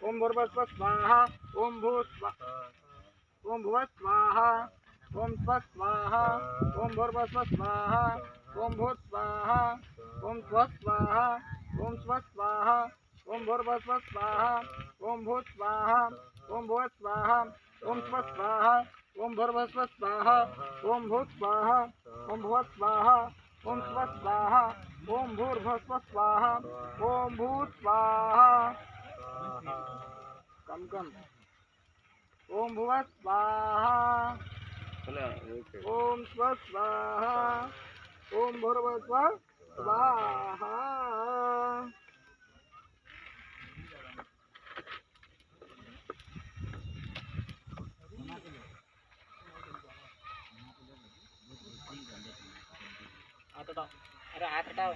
ओम भूर्भुवस्सुः स्वाहा ओम भुवः स्वाहा ओम स्वः स्वाहा ओम भूर्भुवस्सुः स्वाहा ओम भूः स्वाहा ओम स्वः स्वाहा ओम स्वः स्वाहा ओम भूर्भुवस्सुः स्वाहा ओम भूः स्वाहा ओम भुवः स्वाहा ओम स्वः स्वाहा ओम भूर्भुवस्सुः स्वाहा ओम भूः स्वाहा ओम भुवः स्वाहा ओम स्वः स्वाहा ओम भूर्भुवस्सुः स्वाहा ओम भूः स्वाहा कम कम ओम भुवः स्वाहा ओम स्वः स्वाहा ओम भूर्भुवस्सुः स्वाहा। हाथ हटाओ, अरे हाथ हटाओ।